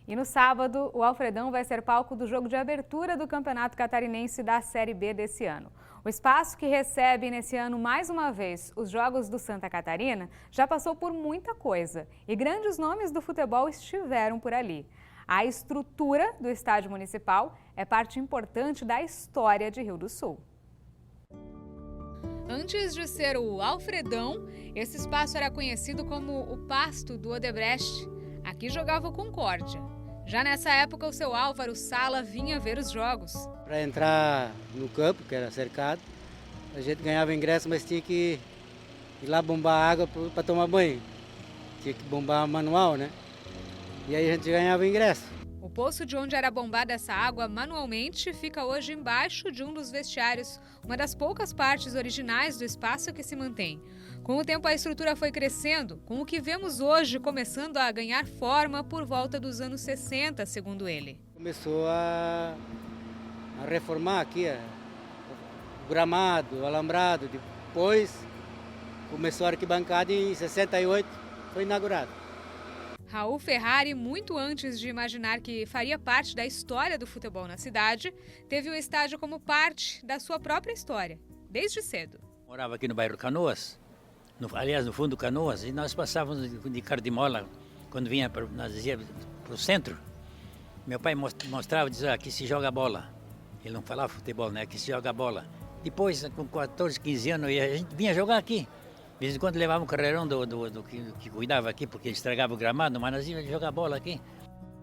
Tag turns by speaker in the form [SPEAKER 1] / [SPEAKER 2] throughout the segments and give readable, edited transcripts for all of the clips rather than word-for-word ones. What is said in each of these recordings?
[SPEAKER 1] E no sábado, o Alfredão vai ser palco do jogo de abertura do Campeonato Catarinense da Série B desse ano. O espaço que recebe nesse ano mais uma vez os Jogos do Santa Catarina já passou por muita coisa e grandes nomes do futebol estiveram por ali. A estrutura do estádio municipal é parte importante da história de Rio do Sul. Antes de ser o Alfredão, esse espaço era conhecido como o Pasto do Odebrecht. Aqui jogava o Concórdia. Já nessa época, o seu Álvaro Sala vinha ver os jogos.
[SPEAKER 2] Para entrar no campo, que era cercado, a gente ganhava ingresso, mas tinha que ir lá bombar água para tomar banho. Tinha que bombar manual, né? E aí a gente ganhava ingresso.
[SPEAKER 1] O poço de onde era bombada essa água manualmente fica hoje embaixo de um dos vestiários, uma das poucas partes originais do espaço que se mantém. Com o tempo, a estrutura foi crescendo, com o que vemos hoje começando a ganhar forma por volta dos anos 60, segundo ele.
[SPEAKER 2] Começou a reformar aqui o gramado, o alambrado. Depois começou a arquibancada e em 68 foi inaugurado.
[SPEAKER 1] Raul Ferrari, muito antes de imaginar que faria parte da história do futebol na cidade, teve o estádio como parte da sua própria história, desde cedo.
[SPEAKER 3] Morava aqui no bairro Canoas, aliás, no fundo do Canoas, e nós passávamos de carro de mola quando vinha para o centro. Meu pai mostrava, dizia, aqui se joga bola. Ele não falava futebol, né? Aqui se joga bola. Depois, com 14, 15 anos, a gente vinha jogar aqui. De vez em quando levava um carreirão do que cuidava aqui, porque estragava o gramado, mas nós íamos jogar bola aqui.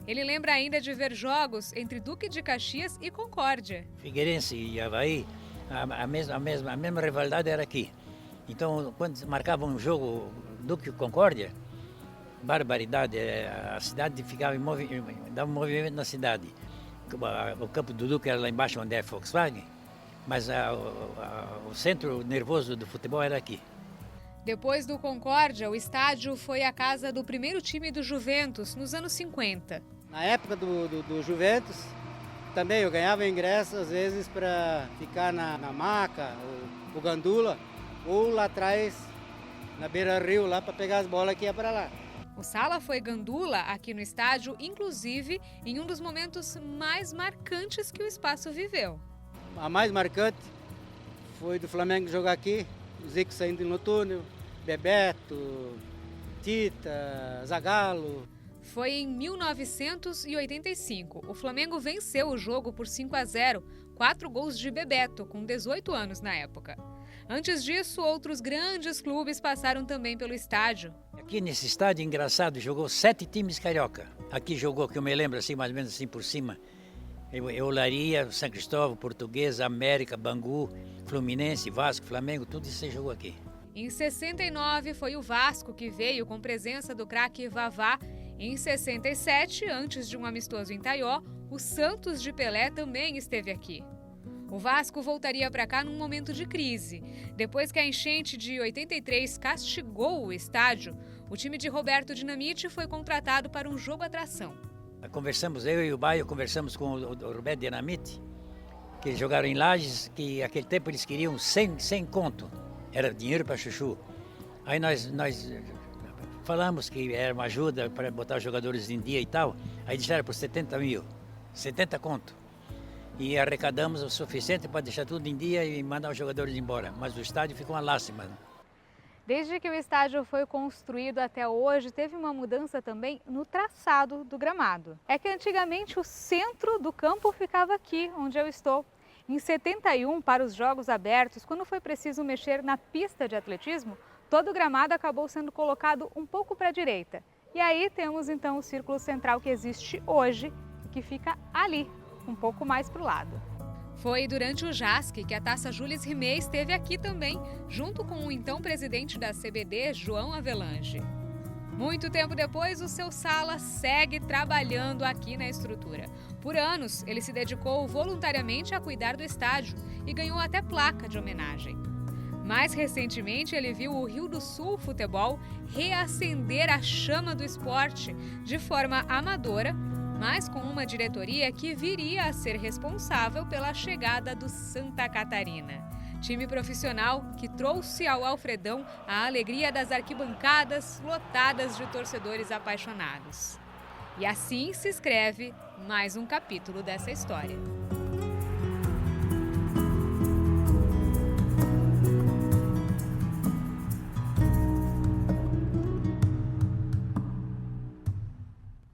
[SPEAKER 1] Ele lembra ainda de ver jogos entre Duque de Caxias e Concórdia.
[SPEAKER 3] Figueirense e Avaí, a mesma rivalidade era aqui. Então, quando marcava um jogo Duque e Concórdia, barbaridade, a cidade ficava dava um movimento na cidade. O campo do Duque era lá embaixo, onde é Volkswagen, mas o centro nervoso do futebol era aqui.
[SPEAKER 1] Depois do Concórdia, o estádio foi a casa do primeiro time do Juventus, nos anos 50.
[SPEAKER 2] Na época do Juventus, também eu ganhava ingresso, às vezes, para ficar na maca, o gandula, ou lá atrás, na beira-rio, lá para pegar as bolas que ia para lá.
[SPEAKER 1] O Sala foi gandula aqui no estádio, inclusive em um dos momentos mais marcantes que o espaço viveu.
[SPEAKER 2] A mais marcante foi do Flamengo jogar aqui, o Zico saindo no túnel, Bebeto, Tita, Zagallo.
[SPEAKER 1] Foi em 1985. O Flamengo venceu o jogo por 5-0, 4 gols de Bebeto, com 18 anos na época. Antes disso, outros grandes clubes passaram também pelo estádio.
[SPEAKER 3] Aqui nesse estádio, engraçado, jogou 7 times carioca. Aqui jogou, que eu me lembro assim, mais ou menos assim por cima, Olaria, São Cristóvão, Portuguesa, América, Bangu, Fluminense, Vasco, Flamengo, tudo isso você jogou aqui.
[SPEAKER 1] Em 69 foi o Vasco que veio com presença do craque Vavá. Em 67, antes de um amistoso em Taió, o Santos de Pelé também esteve aqui. O Vasco voltaria para cá num momento de crise. Depois que a enchente de 83 castigou o estádio, o time de Roberto Dinamite foi contratado para um jogo atração.
[SPEAKER 3] Conversamos, eu e o Baio conversamos com o Roberto Dinamite, que eles jogaram em Lages, que naquele tempo eles queriam 100 conto, era dinheiro para chuchu. Aí nós falamos que era uma ajuda para botar os jogadores em dia e tal, aí disseram por 70 mil, 70 conto. E arrecadamos o suficiente para deixar tudo em dia e mandar os jogadores embora, mas o estádio ficou uma lástima.
[SPEAKER 1] Desde que o estádio foi construído até hoje, teve uma mudança também no traçado do gramado. É que antigamente o centro do campo ficava aqui, onde eu estou. Em 71, para os jogos abertos, quando foi preciso mexer na pista de atletismo, todo o gramado acabou sendo colocado um pouco para a direita. E aí temos então o círculo central que existe hoje, que fica ali, um pouco mais para o lado. Foi durante o JASC que a Taça Jules Rimet esteve aqui também, junto com o então presidente da CBD, João Avelange. Muito tempo depois, o seu Sala segue trabalhando aqui na estrutura. Por anos, ele se dedicou voluntariamente a cuidar do estádio e ganhou até placa de homenagem. Mais recentemente, ele viu o Rio do Sul Futebol reacender a chama do esporte de forma amadora, mas com uma diretoria que viria a ser responsável pela chegada do Santa Catarina. Time profissional que trouxe ao Alfredão a alegria das arquibancadas lotadas de torcedores apaixonados. E assim se escreve mais um capítulo dessa história.